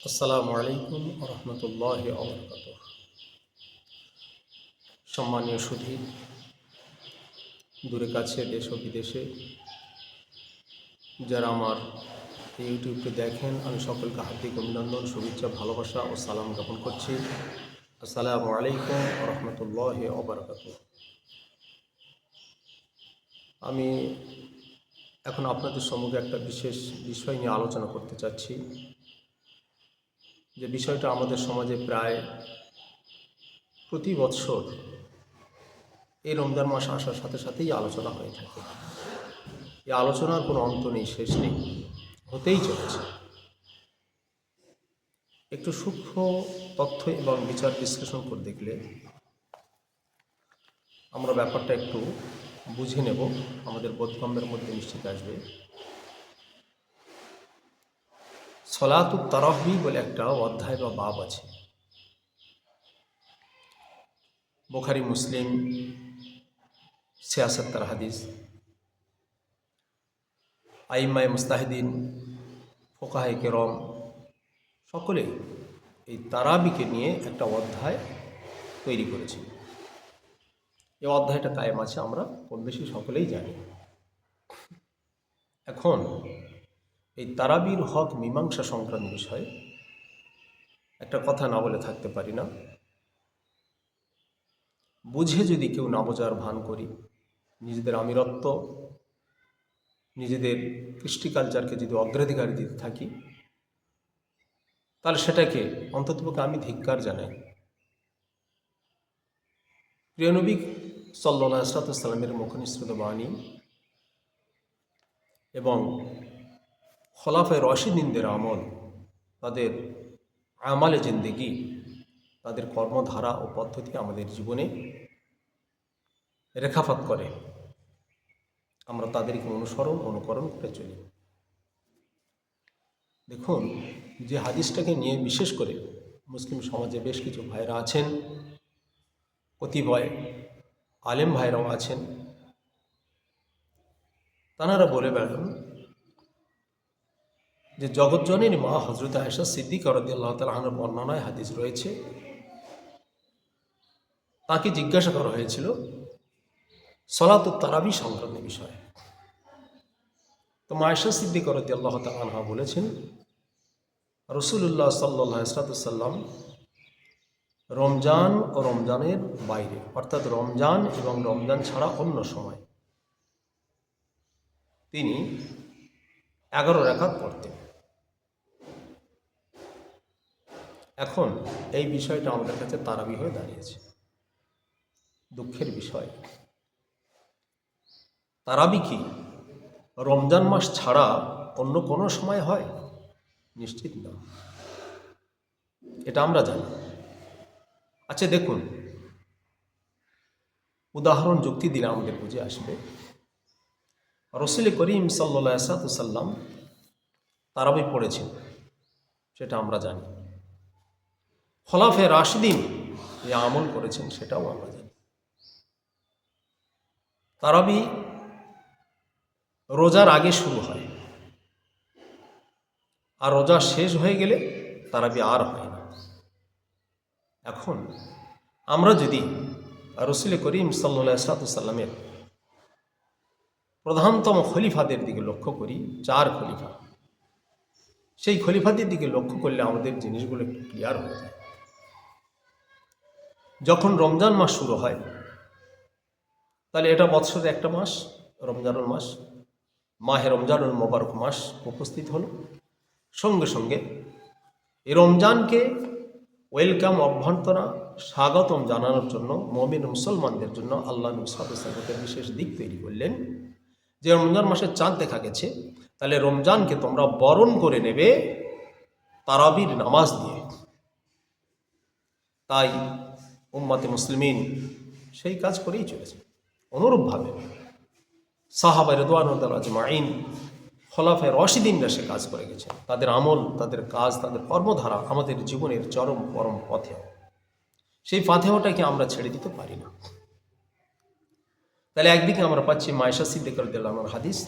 আসসালামু আলাইকুম রহমতুল্লাহ আবরকাত। সম্মানীয় সুধী, দূরে কাছে দেশ ও বিদেশে যারা আমার ইউটিউবকে দেখেন, আমি সকলকে হার্দিক অভিনন্দন, শুভেচ্ছা, ভালোবাসা ও সালাম জ্ঞাপন করছি। আসসালামু আলাইকুম রহমতুল্লাহ আবরকাত। আমি এখন আপনাদের সম্মুখে একটা বিশেষ বিষয় নিয়ে আলোচনা করতে চাচ্ছি, যে বিষয়টা আমাদের সমাজে প্রায় প্রতি বৎসর এই রমজান মাস আসার সাথে সাথেই আলোচনা হয়ে থাকে। এই আলোচনার কোনো অন্ত নেই, শেষ নেই, হতেই চলেছে। একটু সূক্ষ্ম তথ্য এবং বিচার বিশ্লেষণ করে দেখলে আমরা ব্যাপারটা একটু বুঝে নেব, আমাদের বোধগম্যের মধ্যে নিশ্চিত আসবে। সলাতুত তারাবি বলে একটা অধ্যায় বা বাব আছে, বুখারী, মুসলিম, ৭৬ হাদিস, আইম্মায়ে মুস্তাহিদিন, ফুকাহায়ে কেরাম সকলে এই তারাবিকে নিয়ে একটা অধ্যায় তৈরি করেছে। এই অধ্যায়টা কায়েম আছে, আমরা কম বেশি সকলেই জানি। এখন এই তারাবির হক মীমাংসা সংক্রান্ত বিষয়ে একটা কথা না বলে থাকতে পারি না। বুঝে যদি কেউ না বোঝার ভান করি, নিজেদের আমিরত্ব, নিজেদের কৃষ্টি কালচারকে যদি অগ্রাধিকার দিতে থাকি, তাহলে সেটাকে অন্ততপক্ষে আমি ধিক্কার জানাই। প্রিয় নবী সাল্লাল্লাহু আলাইহি ওয়াসাল্লামের মুখনিসৃত বাণী এবং খোলাফায়ে রাশিদিনদের আমল, তাদের আমালে জিন্দেগি, তাদের কর্মধারা ও পদ্ধতি আমাদের জীবনে রেখাপাত করে। আমরা তাদেরকে অনুকরণ করে চলি। দেখুন, যে হাদিসটাকে নিয়ে বিশেষ করে মুসলিম সমাজে বেশ কিছু ভাইরা আছেন, কতিপয় আলেম ভাইরাও আছেন, তাঁরা বলে বেড়ান যে জগৎজননী মা হযরত আয়েশা সিদ্দিকা রাদিয়াল্লাহু তাআলা আনহার বর্ণনায় হাদিস রয়েছে, তাকে জিজ্ঞাসা করা হয়েছিল সলাতুত তারাবি সংক্রান্ত বিষয়ে। তো আয়েশা সিদ্দিকা রাদিয়াল্লাহু তাআলা আনহা বলেছেন, রাসূলুল্লাহ সাল্লাল্লাহু আলাইহি ওয়াসাল্লাম রমজান ও রমজানের বাইরে, অর্থাৎ রমজান এবং রমজান ছাড়া অন্য সময় তিনি 11 রাকাত পড়তেন। এখন এই বিষয়টা আমাদের কাছে তারাবি হয়ে দাঁড়িয়েছে। দুঃখের বিষয়, তারাবি কি রমজান মাস ছাড়া অন্য কোনো সময় হয়? নিশ্চিত না, এটা আমরা জানি। আচ্ছা দেখুন, উদাহরণ যুক্তি দিলে আমাদের বুঝে আসবে। রাসূল করিম সাল্লাল্লাহু আলাইহি ওয়াসাল্লাম তারাবি পড়েছেন, সেটা আমরা জানি। খোলাফায়ে রাশিদিন যে আমল করেছেন, সেটাও আমরা জানি। তারাবি রোজার আগে শুরু হয়, আর রোজা শেষ হয়ে গেলে তারাবি আর হয় না। এখন আমরা যদি রাসূল করিম সাল্লাল্লাহু আলাইহি ওয়াসাল্লামের প্রধানতম খলিফাদের দিকে লক্ষ্য করি, 4 খলিফা, সেই খলিফাদের দিকে লক্ষ্য করলে আমাদের জিনিসগুলো একটু ক্লিয়ার হয়ে যায়। যখন রমজান মাস শুরু হয়, তাহলে এটা বৎসরে একটা মাস, রমজানুল মাস, মাহে রমজানুল মোবারক মাস উপস্থিত হলো। সঙ্গে সঙ্গে এই রমজানকে ওয়েলকাম, অভ্যর্থনা, স্বাগতম জানানোর জন্য মুমিন মুসলমানদের জন্য আল্লাহ নবী সাল্লাল্লাহু আলাইহি ওয়াসাল্লাম বিশেষ দিক তৈরি করলেন, যে রমজান মাসের চাঁদ দেখা গেছে, তাহলে রমজানকে তোমরা বরণ করে নেবে তারাবির নামাজ দিয়ে। তাই উম্মতে মুসলিমিন সেই কাজ করেই চলেছে। অনুরূপভাবে সাহাবা রিদওয়ানুল্লাহ আজমাইন, খোলাফায়ে রাশিদিনরা সে কাজ করে গেছেন। তাদের আমল, তাদের কাজ, তাদের কর্মধারা আমাদের জীবনের চরম পরম পথেও, সেই পাথেওটাকে আমরা ছেড়ে দিতে পারি না। তাহলে একদিকে আমরা পাচ্ছি আয়েশা সিদ্দিকা রাদিয়াল্লাহু আনহার হাদিস,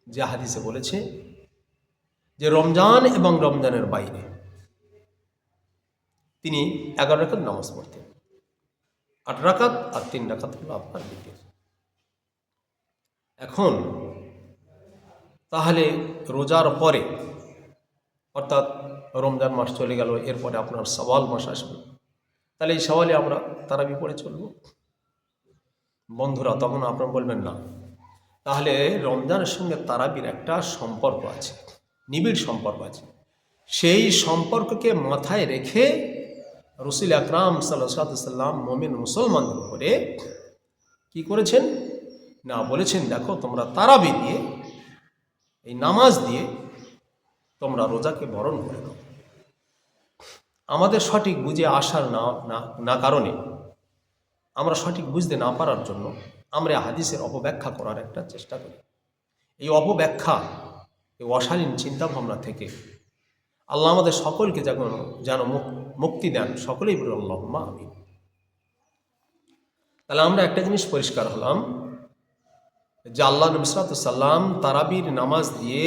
যে হাদিসে বলেছে যে রমজান এবং রমজানের বাইরে তিনি 11 রাকাত নামাজ পড়তেন। 8 রাকাত আর 3 রাকাত হলো আপনার বিতির। এখন তাহলে রোজার পরে, অর্থাৎ রমজান মাস চলে গেল, এরপরে আপনার শাওয়াল মাস আসবে, তাহলে এই শাওয়ালে আমরা তারাবি পড়ে চলব। বন্ধুরা, তখন আপনারা বলবেন না, তাহলে রমজানের সঙ্গে তারাবির একটা সম্পর্ক আছে, নিবিড় সম্পর্ক আছে। সেই সম্পর্ককে মাথায় রেখে রাসূল আকরাম সাল্লাল্লাহু আলাইহি সাল্লাম মুমিন মুসলমানদের উপরে কি করেছেন না, বলেছেন দেখো তোমরা তারাবি দিয়ে, এই নামাজ দিয়ে তোমরা রোজাকে বরণ করে দাও। আমাদের সঠিক বুঝে আসার না কারণে, আমরা সঠিক বুঝতে না পারার জন্য আমরা হাদিসের অপব্যাখ্যা করার একটা চেষ্টা করি। এই অপব্যাখ্যা, এই অশালীন চিন্তাভাবনা থেকে আল্লাহ আমাদের সকলকে যেন মুক্তি দেন, সকলেই বলি আল্লাহুম্মা আমিন। তাহলে আমরা একটা জিনিস পরিষ্কার হলাম যে আল্লাহ নবী সাল্লাল্লাহু আলাইহি ওয়াসাল্লাম তারাবির নামাজ দিয়ে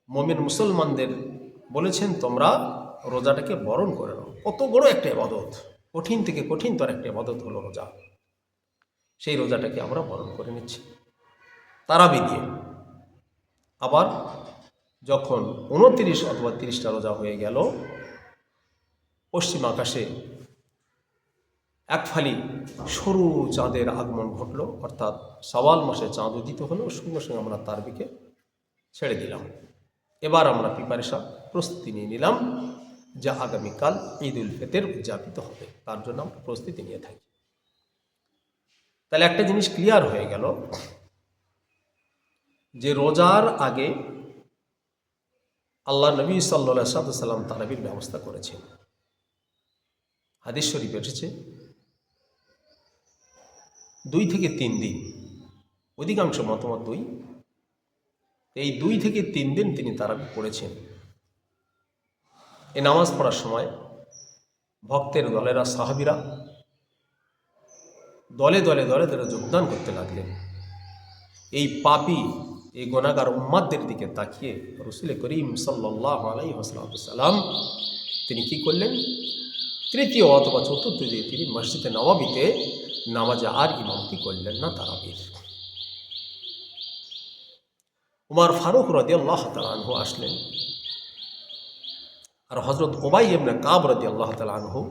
মুমিন মুসলমানদের বলেছেন তোমরা রোজাটাকে বরণ করে নাও। কত বড় একটা ইবাদত, কঠিন থেকে কঠিনতর একটা ইবাদত হলো রোজা। সেই রোজাটাকে আমরা বরণ করে নিচ্ছি তারাবি দিয়ে। আবার যখন 29 অথবা 30টা রোজা হয়ে গেল, পশ্চিম আকাশে এক ফালি সরু চাঁদের আগমন ঘটল, অর্থাৎ শাওয়াল মাসে চাঁদ উদিত হলো, সঙ্গে সঙ্গে আমরা তারাবিকে ছেড়ে দিলাম। এবার আমরা প্রিপারেশন, প্রস্তুতি নিয়ে নিলাম যে আগামীকাল ঈদ উল ফিতর উদযাপিত হবে, তার জন্য আমরা প্রস্তুতি নিয়ে থাকি। তাহলে একটা জিনিস ক্লিয়ার হয়ে গেল যে রোজার আগে আল্লাহ নবী সাল্লাল্লাহু আলাইহি সাল্লাম তারাবির ব্যবস্থা করেছেন। হাদিস শরীফ এসেছে 2 থেকে 3 দিন, অধিকাংশ মতামত 2, এই 2 থেকে 3 দিন তিনি তারাবি পড়েছেন। এই নামাজ পড়ার সময় ভক্তের দলেরা, সাহাবীরা দলে দলে দলে দলে যোগদান করতে লাগলেন। এই পাপী, এই গুনাহগার উম্মতদের দিকে তাকিয়ে রাসূল করিম সাল্লাল্লাহু আলাইহি ওয়াসাল্লাম তিনি কি করলেন, তৃতীয় অথবা চতুর্থ দিনে তিনি মসজিদে নববীতে নামাজে আর ইমামতি করলেন না তারাবির। উমর ফারুক রাদিয়াল্লাহু তাআলা আনহু আসলেন, আর হযরত উবাই ইবনে কাব রাদিয়াল্লাহু তাআলা আনহু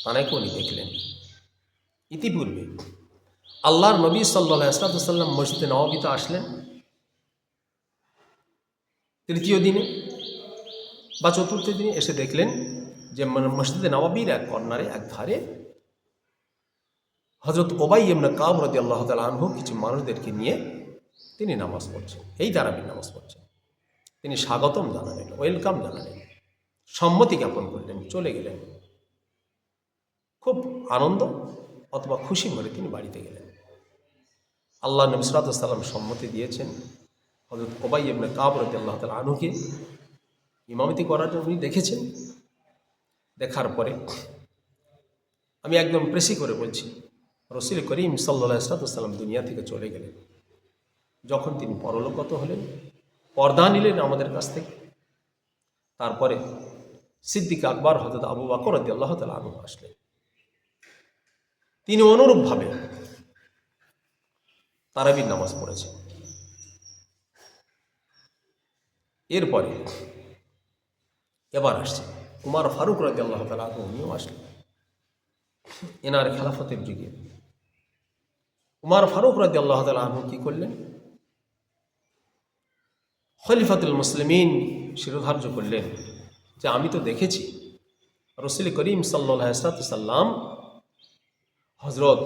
তানাকে উনি দেখলেন। ইতিপূর্বে আল্লাহর নবী সাল্লাল্লাহু আলাইহি ওয়াসাল্লাম মসজিদে নববীতে আসলেন তৃতীয় দিনে বা চতুর্থ দিনে, এসে দেখলেন যে মসজিদে নববীর এক কর্নারে, এক ধারে হযরত উবাই ইবনে কাব রাদিয়াল্লাহু তাআলা আনহু কিছু মানুষদেরকে নিয়ে তিনি নামাজ পড়ছেন, এই তারাবির নামাজ পড়ছেন। তিনি স্বাগতম জানালেন, ওয়েলকাম জানালেন, সম্মতি জ্ঞাপন করলেন, চলে গেলেন। খুব আনন্দ অথবা খুশি ভরে তিনি বাড়িতে গেলেন। আল্লাহ নবী সাল্লাল্লাহু আলাইহি ওয়াসাল্লাম সম্মতি দিয়েছেন হযরত উবাই ইবনে কাব রাদিয়াল্লাহু তাআলা আনহুকে ইমামতি করার জন্য। উনি দেখেছেন, দেখার পরে আমি একদম প্রেসি করে বলছি, রাসূল করিম সাল্লাল্লাহু আলাইহি ওয়াসাল্লাম দুনিয়া থেকে চলে গেলেন। যখন তিনি পরলোকগত হলেন, পর্দা নিলেন আমাদের কাছ থেকে, তারপরে সিদ্দিক আকবর হযরত আবু বকর রাদিয়াল্লাহু তাআলা আনহু আসলেন। তিনি অনুরূপভাবে তারাবির নামাজ পড়েছেন। এরপরে এবার আসছে উমর ফারুক রাদিয়াল্লাহু তাআলা আনহু, উনিও আসলেন এনার খেলাফতের যুগে। উমর ফারুক রাদিয়াল্লাহু তাআলা আনহু কি করলেন, খলিফাতুল মুসলিমিন শিরোধার্য করলেন যে আমি তো দেখেছি রাসূল করিম সাল্লাল্লাহু আলাইহি ওয়াসাল্লাম হযরত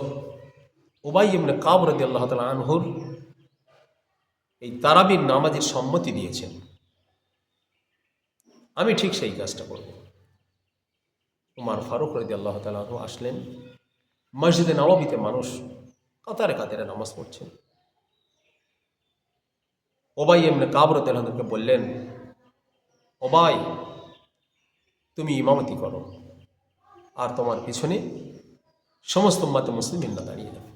উবাই ইবনে কাব রাদিয়াল্লাহু তাআলা আনহুর এই তারাবির নামাজের সম্মতি দিয়েছেন, আমি ঠিক সেই কাজটা করব। উমর ফারুক রাদিয়াল্লাহু তাআলা আনহু আসলেন। মসজিদে নববীতে মানুষ কাতারে কাতারে নামাজ পড়ছেন। উবাই ইবনে কাব রাদিয়াল্লাহু তাআলাকে বললেন, উবাই তুমি ইমামতি করো, আর তোমার পিছনে সমস্ত উম্মতে মুসলিমিনরা দাঁড়িয়ে যাবে।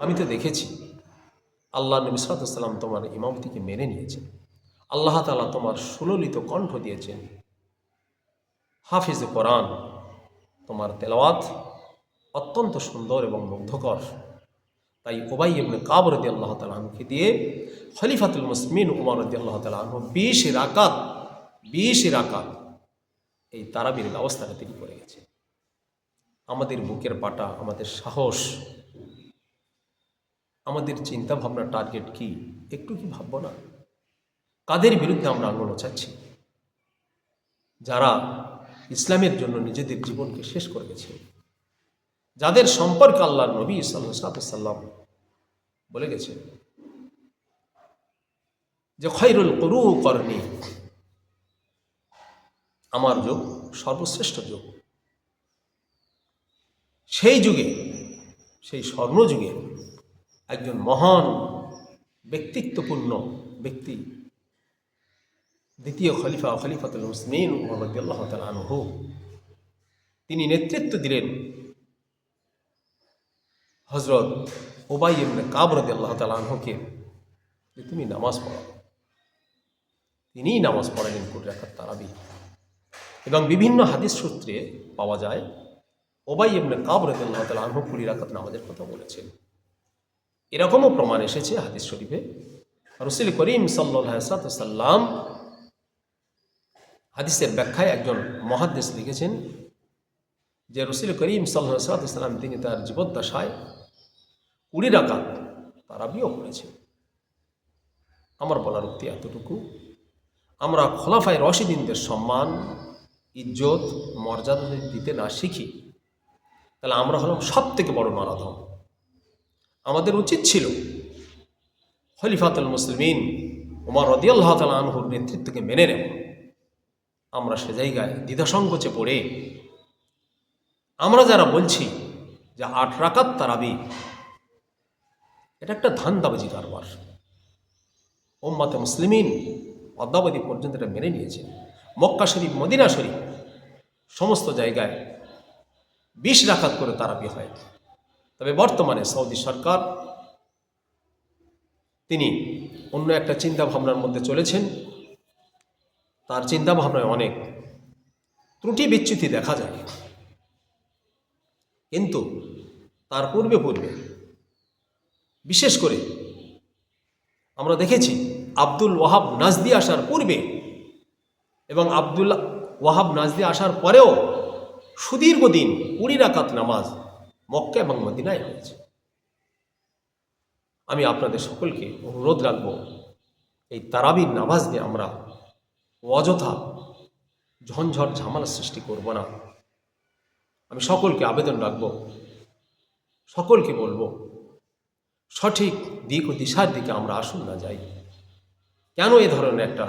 আমি তো দেখেছি আল্লাহ নবী সাল্লাল্লাহু আলাইহি ওয়াসাল্লাম তোমার ইমামতিকে মেনে নিয়েছেন, আল্লাহ তাআলা তোমার সুললিত কণ্ঠ দিয়েছেন, হাফিজ কোরআন, তোমার তেলাওয়াত অত্যন্ত সুন্দর এবং মুগ্ধকর। তাই উবাই ইবনে কাব রাদিয়াল্লাহু তাআলা আনহুকে দিয়ে খলিফাতুল মুসলিমিন উমর রাদিয়াল্লাহু তাআলা আনহু 20 রাকাত এই তারাবির ব্যবস্থাটা তিনি করে গেছেন। আমাদের বুকের পাটা, আমাদের সাহস, আমাদের চিন্তা ভাবনা, টার্গেট কি একটু কি ভাববো না? কাদের বিরুদ্ধে আমরা আঙুল ওঠাচ্ছি? যারা ইসলামের জন্য নিজেদের জীবনকে শেষ করে গেছে, যাদের সম্পর্কে আল্লাহর নবী সাল্লাল্লাহু আলাইহি সাল্লাম বলে গেছেন যে খৈরুল কুরুনি, আমার যুগ সর্বশ্রেষ্ঠ যুগ। সেই যুগে, সেই স্বর্ণযুগে একজন মহান ব্যক্তিত্বপূর্ণ ব্যক্তি, দ্বিতীয় খলিফাতুল মুসলিমিন উমর রাদিয়াল্লাহু তাআলা আনহু, তিনি নেতৃত্ব দিলেন হযরত উবাই ইবনে কাব রাদিয়াল্লাহু তাআলা আনহুকে যে তুমি নামাজ পড়ো। তিনিই নামাজ পড়ালেন 2 রাকাত তারাবি। এবং বিভিন্ন হাদিস সূত্রে পাওয়া যায় উবাই ইবনে কাব রাদিয়াল্লাহু তাআলা আনহু 20 রাকাত নামাজের কথা বলেছেন। এরকমও প্রমাণ এসেছে হাদিস শরীফে। রাসূল করিম সাল্লাল্লাহু আলাইহি ওয়াসাল্লাম হাদিসের ব্যাখ্যায় একজন মুহাদ্দিস লিখেছেন যে রাসূল করিম সাল্লাল্লাহু আলাইহি ওয়াসাল্লাম তিনি তার জীবদ্দশায় 20 রাকাত তারাবিও পড়েছেন। আমার বলার উক্তি এতটুকু, আমরা খোলাফায়ে রাশিদিনদের সম্মান, ইজ্জত, মর্যাদা দিতে না শিখি, তাহলে আমরা হলাম সব থেকে বড় নরাধম। আমাদের উচিত ছিল খলিফাতুল মুসলিমিন উমর রাদিয়াল্লাহু তাআলা আনহুর নেতৃত্বকে মেনে নেব। আমরা সে জায়গায় দ্বিধাসংকোচে পড়ে আমরা যারা বলছি যে 8 রাকাত তারাবি, এটা একটা ধান্দাবাজি কারবার। উম্মাতে মুসলিমিন অদ্যাবধি পর্যন্ত এটা মেনে নিয়েছে। মক্কা শরীফ, মদিনা শরীফ সমস্ত জায়গায় 20 রাকাত করে তারাবি হয়। তবে বর্তমানে সৌদি সরকার তিনি অন্য একটা চিন্তা ভাবনার মধ্যে চলেছেন। তার চিন্তা ভাবনায় অনেক ত্রুটি বিচ্যুতি দেখা যায়, কিন্তু তার পূর্বে বিশেষ করে আমরা দেখেছি আব্দুল ওয়াহাব নাজদি আসার পূর্বে এবং আব্দুল ওয়াহাব নাজদি আসার পরেও সুদীর্ঘদিন 20 রাকাত নামাজ মক্কা এবং মদিনায় হয়েছে। আমি আপনাদের সকলকে অনুরোধ রাখব, এই তারাবির নামাজ নিয়ে আমরা অযথা ঝঞ্ঝট ঝামেলা সৃষ্টি করব না। আমি সকলকে আবেদন রাখব, সকলকে বলবো সঠিক দিক ও দিশার দিকে আমরা আসুন না যাই। কেন এ ধরনের একটা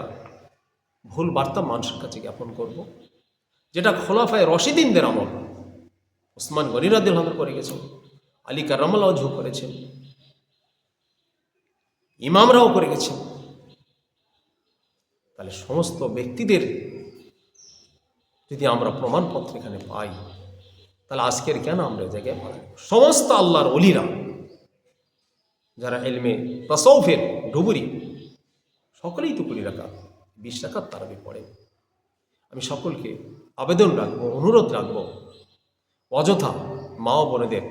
ভুল বার্তা মানুষের কাছে জ্ঞাপন করব, যেটা খোলাফায়ে রাশিদিনদের আমল। ওসমান গনি রাদিয়াল্লাহু আনহু করে গেছেন, আলী কারামাল্লাহু ওয়াজহু করেছেন, ইমামরাও করে গেছেন। তাহলে সমস্ত ব্যক্তিদের যদি আমরা প্রমাণপত্র এখানে পাই, তাহলে আজকের কেন আমরা জায়গায় পাই? সমস্ত আল্লাহর ওলিরা যারা ইলমে তাসাউফের ডুবুরি, সকলেই তো 20 রাকাত 20 রাকাত তারাবি পড়ে। আমি সকলকে আবেদন রাখবো, অনুরোধ রাখবো, অযথা মা ও বোনেদের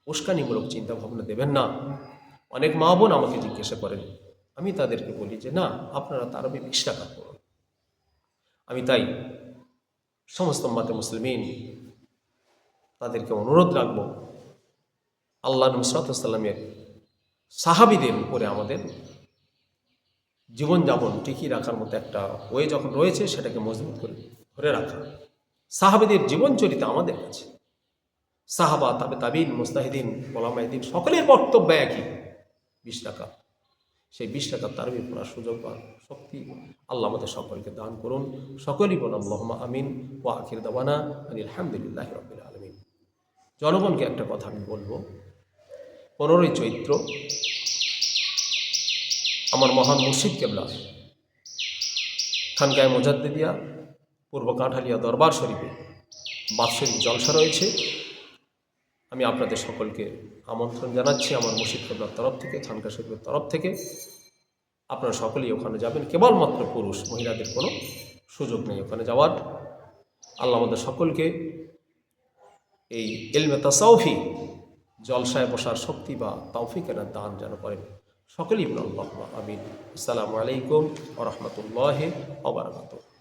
উস্কানিমূলক চিন্তা ভাবনা দেবেন না। অনেক মা বোন আমাকে জিজ্ঞাসা করেন, আমি তাদেরকে বলি যে না, আপনারা তারাবি 20 রাকাত পড়ুন। আমি তাই সমস্ত উম্মাতে মুসলিমিন তাদেরকে অনুরোধ রাখবো, আল্লাহ নবী সাল্লাল্লাহু আলাইহি ওয়াসাল্লামের সাহাবীদের উপরে আমাদের জীবনযাপন টিকিয়ে রাখার মতো একটা ওয়ে যখন রয়েছে, সেটাকে মজবুত করে ধরে রাখা। সাহাবীদের জীবনচরিত আমাদের কাছে, সাহাবা, তাবিঈন, মুজতাহিদিন, উলামায়ে দ্বীন সকলের বক্তব্য একই, 20 রাকাত। সেই 20 রাকাত তারাবি পড়ার সুযোগ বা শক্তি আল্লাহ আমাদের সকলকে দান করুন। সকলেই বলুন আল্লাহুম্মা আমিন ওয়া আখির দাওয়ানা আলহামদুলিল্লাহি রাব্বিল আলামিন। জনগণকে একটা কথা আমি বলবো, 15ই চৈত্র আমার মহান মুর্শিদ কেবলা খানকায়ে মুজাদ্দিদিয়া পূর্ব কাঁঠালিয়া দরবার শরীফে বাৎসরিক জলসা রয়েছে। আমি আপনাদের সকলকে আমন্ত্রণ জানাচ্ছি আমার মুর্শিদ কেবলার তরফ থেকে, খানকা শরীফের তরফ থেকে। আপনারা সকলেই ওখানে যাবেন, কেবলমাত্র পুরুষ, মহিলাদের কোনো সুযোগ নেই ওখানে যাওয়ার। আল্লাহ আমাদের সকলকে এই ইলমে তাসাউফি জলসায় বসার শক্তি বা তৌফিকের দান যেন করেন। সকলেই বলুন আল্লাহুম্মা আমিন। আসসালামু আলাইকুম ওয়া রাহমাতুল্লাহি ওয়া বারাকাতুহু।